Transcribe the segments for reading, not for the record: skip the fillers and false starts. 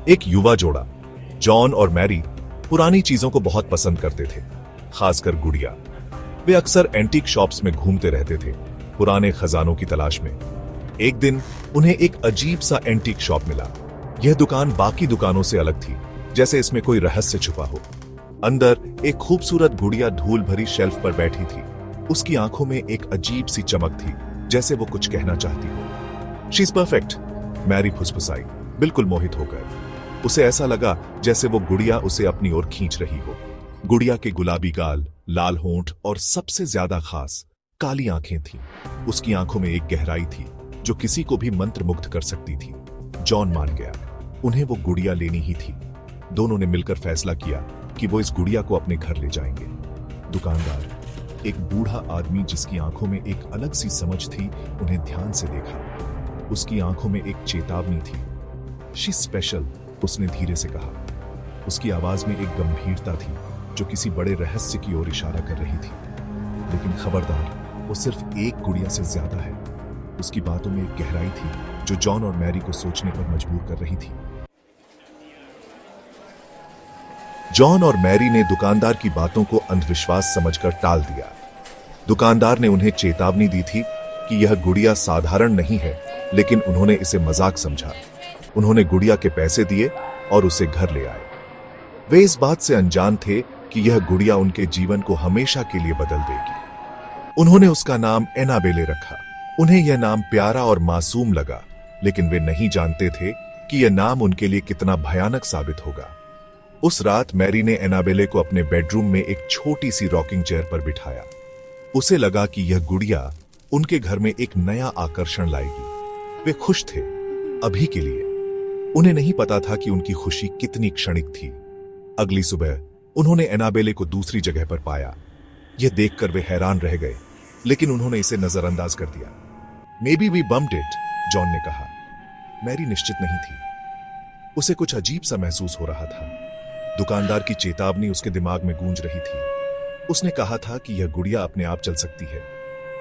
एक युवा जोड़ा जॉन और मैरी पुरानी चीजों को बहुत पसंद करते थे, खासकर गुड़िया। वे अक्सर एंटीक शॉप्स में घूमते रहते थे, पुराने खजानों की तलाश में। एक दिन उन्हें एक अजीब सा एंटीक शॉप मिला। यह दुकान बाकी दुकानों से अलग थी, जैसे इसमें कोई रहस्य छुपा हो। अंदर एक खूबसूरत गुड़िया धूल भरी शेल्फ पर बैठी थी। उसकी आंखों में एक अजीब सी चमक थी, जैसे वो कुछ कहना चाहती हो। शी इज परफेक्ट, मैरी फुसफुसाई, बिल्कुल मोहित होकर। उसे ऐसा लगा जैसे वो गुड़िया उसे अपनी ओर खींच रही हो। गुड़िया के गुलाबी गाल, लाल होंठ और सबसे ज्यादा खास काली आंखें थीं। उसकी आंखों में एक गहराई थी जो किसी को भी मंत्रमुग्ध कर सकती थी। जॉन मान गया, उन्हें वो गुड़िया लेनी ही थी। दोनों ने मिलकर फैसला किया कि वो इस गुड़िया को अपने घर ले जाएंगे। दुकानदार, एक बूढ़ा आदमी जिसकी आंखों में एक अलग सी समझ थी, उन्हें ध्यान से देखा। उसकी आंखों में एक चेतावनी थी। शी स्पेशल, उसने धीरे से कहा। उसकी आवाज में एक गंभीरता थी जो किसी बड़े रहस्य की ओर इशारा कर रही थी। लेकिन खबरदार, वो सिर्फ एक गुड़िया से ज्यादा है। उसकी बातों में एक गहराई थी जो जॉन और मैरी को सोचने पर मजबूर कर रही थी। जॉन और मैरी ने दुकानदार की बातों को अंधविश्वास समझकर टाल दिया। दुकानदार ने उन्हें चेतावनी दी थी कि यह गुड़िया साधारण नहीं है, लेकिन उन्होंने इसे मजाक समझा। उन्होंने गुड़िया के पैसे दिए और उसे घर ले आए। वे इस बात से अनजान थे कि यह गुड़िया उनके जीवन को हमेशा के लिए बदल देगी। उन्होंने उसका नाम एनाबेले रखा। उन्हें यह नाम प्यारा और मासूम लगा, लेकिन वे नहीं जानते थे कि यह नाम उनके लिए कितना भयानक साबित होगा। उस रात मैरी ने एनाबेले को अपने बेडरूम में एक छोटी सी रॉकिंग चेयर पर बिठाया। उसे लगा कि यह गुड़िया उनके घर में एक नया आकर्षण लाएगी। वे खुश थे, अभी के लिए। उन्हें नहीं पता था कि उनकी खुशी कितनी क्षणिक थी। अगली सुबह उन्होंने एनाबेले को दूसरी जगह पर पाया। यह देखकर वे हैरान रह गए, लेकिन उन्होंने इसे नजरअंदाज कर दिया। Maybe we bumped it, John ने कहा। मैरी निश्चित नहीं थी। उसे कुछ अजीब सा महसूस हो रहा था। दुकानदार की चेतावनी उसके दिमाग में गूंज रही थी। उसने कहा था कि यह गुड़िया अपने आप चल सकती है।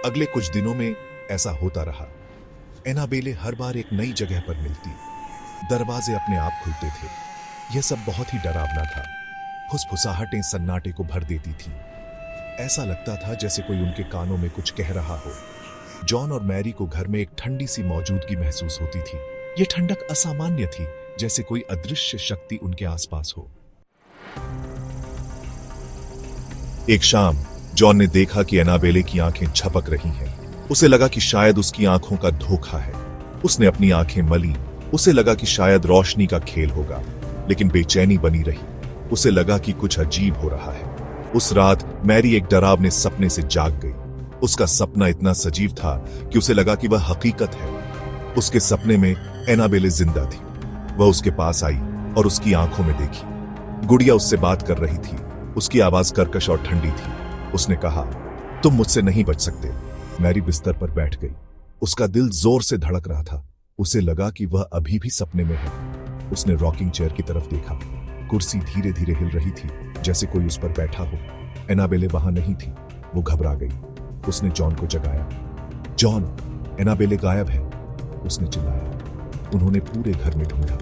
अगले कुछ दिनों में ऐसा होता रहा। एनाबेले हर बार एक नई जगह पर मिलती, दरवाजे अपने आप खुलते थे। यह सब बहुत ही डरावना था। फुसफुसाहटें सन्नाटे को भर देती थी। ऐसा लगता था जैसे कोई उनके कानों में कुछ कह रहा हो। जॉन और मैरी को घर में एक ठंडी सी मौजूदगी महसूस होती थी। यह ठंडक असामान्य थी, जैसे कोई अदृश्य शक्ति उनके आसपास हो। एक शाम जॉन ने देखा कि एनाबेले की आंखें झपक रही हैं। उसे लगा कि शायद उसकी आंखों का धोखा है। उसने अपनी आंखें मली। उसे लगा कि शायद रोशनी का खेल होगा, लेकिन बेचैनी बनी रही। उसे लगा कि कुछ अजीब हो रहा है। उस रात मैरी एक डरावने सपने से जाग गई। उसका सपना इतना सजीव था कि उसे लगा कि वह हकीकत है। उसके सपने में एनाबेले जिंदा थी। वह उसके पास आई और उसकी आंखों में देखी। गुड़िया उससे बात कर रही थी। उसकी आवाज कर्कश और ठंडी थी। उसने कहा, तुम मुझसे नहीं बच सकते। मैरी बिस्तर पर बैठ गई। उसका दिल जोर से धड़क रहा था। उसे लगा कि वह अभी भी सपने में है। उसने रॉकिंग चेयर की तरफ देखा। कुर्सी धीरे धीरे हिल रही थी, जैसे कोई उस पर बैठा हो। एनाबेले वहां नहीं थी। वो घबरा गई। उसने जॉन को जगाया। जॉन, एनाबेले गायब है, उसने चिल्लाया। उन्होंने पूरे घर में ढूंढा,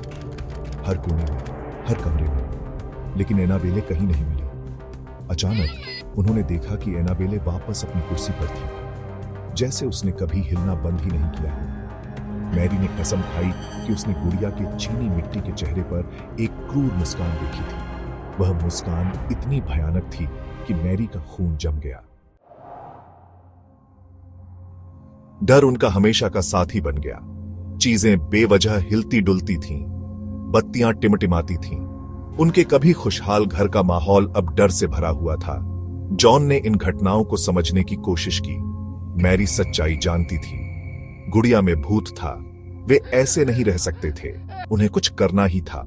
हर कोने में, हर कमरे में, लेकिन एनाबेले कहीं नहीं मिली। अचानक उन्होंने देखा कि एनाबेले वापस अपनी कुर्सी पर थी, जैसे उसने कभी हिलना बंद ही नहीं किया। मैरी ने कसम खाई कि उसने गुड़िया के चीनी मिट्टी के चेहरे पर एक क्रूर मुस्कान देखी थी। वह मुस्कान इतनी भयानक थी कि मैरी का खून जम गया। डर उनका हमेशा का साथी बन गया। चीजें बेवजह हिलती डुलती थीं, बत्तियां टिमटिमाती थीं। उनके कभी खुशहाल घर का माहौल अब डर से भरा हुआ था। जॉन ने इन घटनाओं को समझने की कोशिश की। मैरी सच्चाई जानती थी। गुड़िया में भूत था। वे ऐसे नहीं रह सकते थे। उन्हें कुछ करना ही था।